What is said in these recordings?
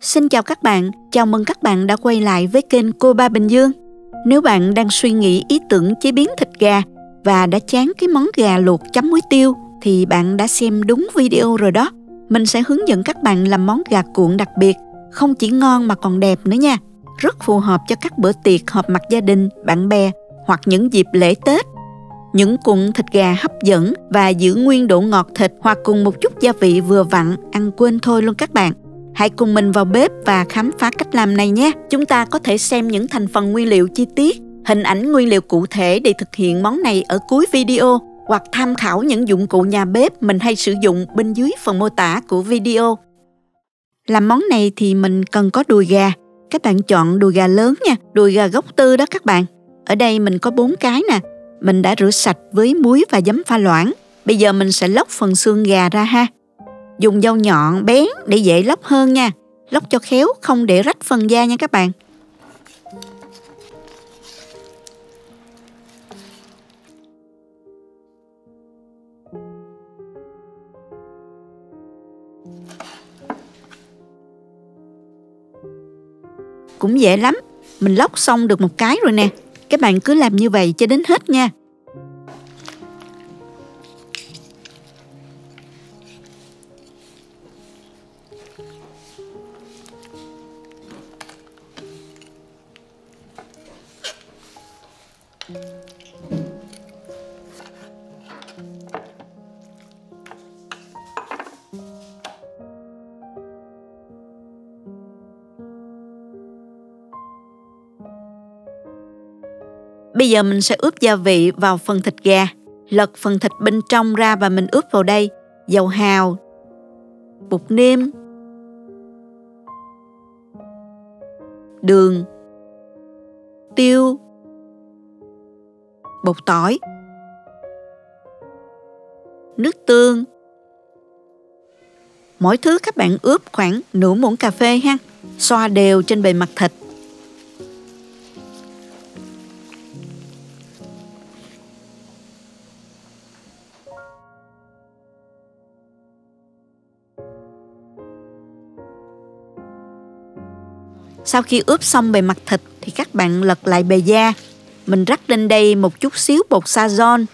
Xin chào các bạn, chào mừng các bạn đã quay lại với kênh Cô Ba Bình Dương. Nếu bạn đang suy nghĩ ý tưởng chế biến thịt gà và đã chán cái món gà luộc chấm muối tiêu thì bạn đã xem đúng video rồi đó. Mình sẽ hướng dẫn các bạn làm món gà cuộn đặc biệt, không chỉ ngon mà còn đẹp nữa nha. Rất phù hợp cho các bữa tiệc họp mặt gia đình, bạn bè hoặc những dịp lễ Tết. Những cuộn thịt gà hấp dẫn và giữ nguyên độ ngọt thịt hòa cùng một chút gia vị vừa vặn, ăn quên thôi luôn các bạn. Hãy cùng mình vào bếp và khám phá cách làm này nhé. Chúng ta có thể xem những thành phần nguyên liệu chi tiết, hình ảnh nguyên liệu cụ thể để thực hiện món này ở cuối video hoặc tham khảo những dụng cụ nhà bếp mình hay sử dụng bên dưới phần mô tả của video. Làm món này thì mình cần có đùi gà. Các bạn chọn đùi gà lớn nha, đùi gà gốc tư đó các bạn. Ở đây mình có 4 cái nè. Mình đã rửa sạch với muối và giấm pha loãng. Bây giờ mình sẽ lóc phần xương gà ra ha. Dùng dao nhọn bén để dễ lóc hơn nha. Lóc cho khéo, không để rách phần da nha các bạn. Cũng dễ lắm. Mình lóc xong được một cái rồi nè. Các bạn cứ làm như vậy cho đến hết nha. Bây giờ mình sẽ ướp gia vị vào phần thịt gà. Lật phần thịt bên trong ra và mình ướp vào đây dầu hào, bột nêm, đường, tiêu, bột tỏi, nước tương. Mỗi thứ các bạn ướp khoảng nửa muỗng cà phê ha. Xoa đều trên bề mặt thịt. Sau khi ướp xong bề mặt thịt thì các bạn lật lại bề da. Mình rắc lên đây một chút xíu bột Sazon.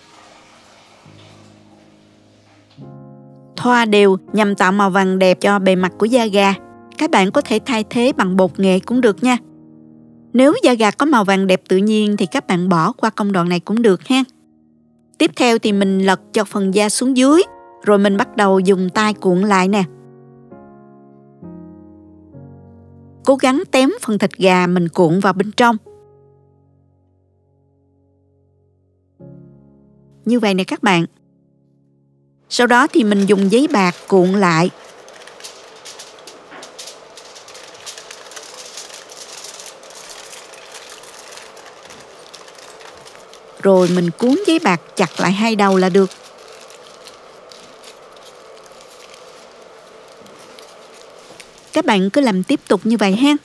Thoa đều nhằm tạo màu vàng đẹp cho bề mặt của da gà. Các bạn có thể thay thế bằng bột nghệ cũng được nha. Nếu da gà có màu vàng đẹp tự nhiên thì các bạn bỏ qua công đoạn này cũng được ha. Tiếp theo thì mình lật cho phần da xuống dưới, rồi mình bắt đầu dùng tay cuộn lại nè. Cố gắng tém phần thịt gà mình cuộn vào bên trong. Như vậy nè các bạn. Sau đó thì mình dùng giấy bạc cuộn lại. Rồi mình cuốn giấy bạc chặt lại hai đầu là được. Các bạn cứ làm tiếp tục như vậy ha.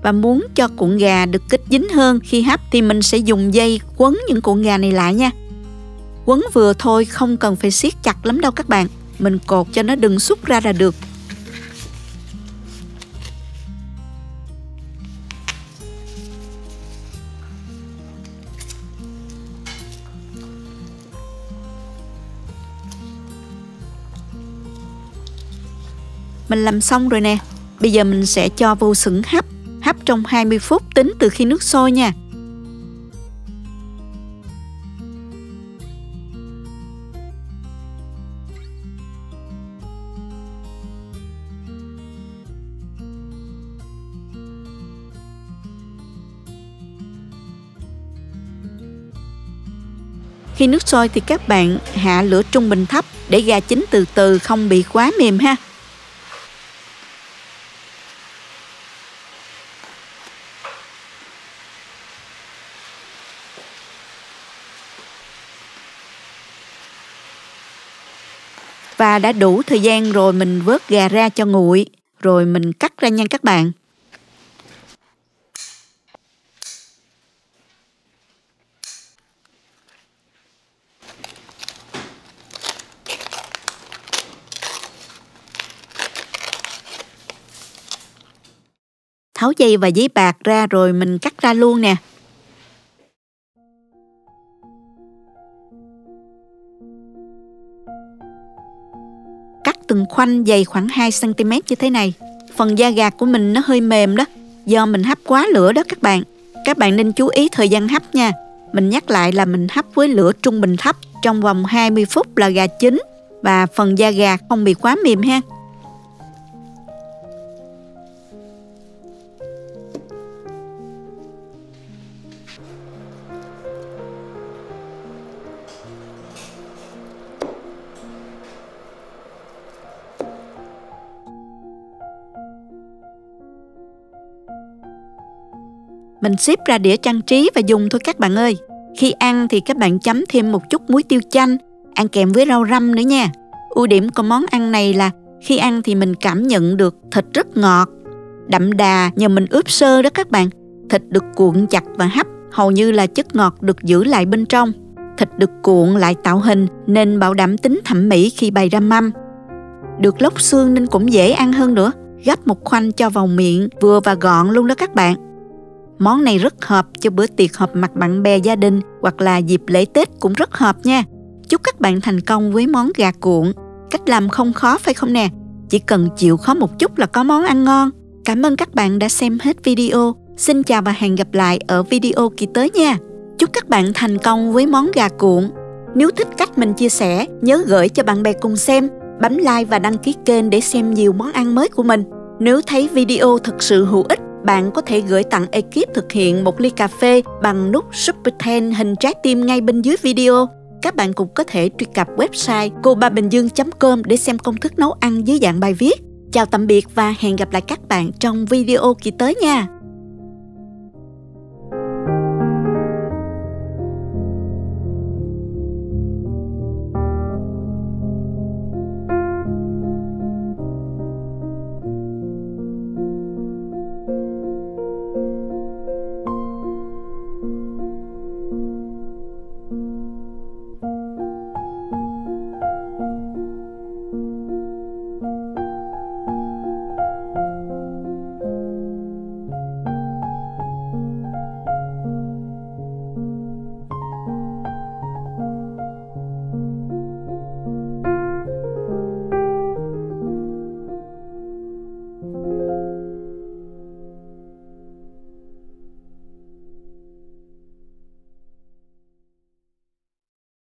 Và muốn cho cuộn gà được kết dính hơn khi hấp thì mình sẽ dùng dây quấn những cuộn gà này lại nha. Quấn vừa thôi, không cần phải siết chặt lắm đâu các bạn. Mình cột cho nó đừng xúc ra là được. Mình làm xong rồi nè. Bây giờ mình sẽ cho vô xửng hấp. Hấp trong 20 phút tính từ khi nước sôi nha. Khi nước sôi thì các bạn hạ lửa trung bình thấp để gà chín từ từ, không bị quá mềm ha. Và đã đủ thời gian rồi mình vớt gà ra cho nguội, rồi mình cắt ra nha các bạn. Tháo dây và giấy bạc ra rồi mình cắt ra luôn nè. Cắt từng khoanh dày khoảng 2 cm như thế này. Phần da gà của mình nó hơi mềm đó, do mình hấp quá lửa đó các bạn. Các bạn nên chú ý thời gian hấp nha. Mình nhắc lại là mình hấp với lửa trung bình thấp trong vòng 20 phút là gà chín và phần da gà không bị quá mềm ha. Mình xếp ra đĩa trang trí và dùng thôi các bạn ơi. Khi ăn thì các bạn chấm thêm một chút muối tiêu chanh, ăn kèm với rau răm nữa nha. Ưu điểm của món ăn này là khi ăn thì mình cảm nhận được thịt rất ngọt, đậm đà nhờ mình ướp sơ đó các bạn. Thịt được cuộn chặt và hấp, hầu như là chất ngọt được giữ lại bên trong. Thịt được cuộn lại tạo hình nên bảo đảm tính thẩm mỹ khi bày ra mâm. Được lóc xương nên cũng dễ ăn hơn nữa. Gắp một khoanh cho vào miệng vừa và gọn luôn đó các bạn. Món này rất hợp cho bữa tiệc họp mặt bạn bè gia đình hoặc là dịp lễ Tết cũng rất hợp nha. Chúc các bạn thành công với món gà cuộn. Cách làm không khó phải không nè? Chỉ cần chịu khó một chút là có món ăn ngon. Cảm ơn các bạn đã xem hết video. Xin chào và hẹn gặp lại ở video kỳ tới nha. Chúc các bạn thành công với món gà cuộn. Nếu thích cách mình chia sẻ, nhớ gửi cho bạn bè cùng xem. Bấm like và đăng ký kênh để xem nhiều món ăn mới của mình. Nếu thấy video thực sự hữu ích, bạn có thể gửi tặng ekip thực hiện một ly cà phê bằng nút Super Thanks hình trái tim ngay bên dưới video. Các bạn cũng có thể truy cập website cobabinhdương.com để xem công thức nấu ăn dưới dạng bài viết. Chào tạm biệt và hẹn gặp lại các bạn trong video kỳ tới nha.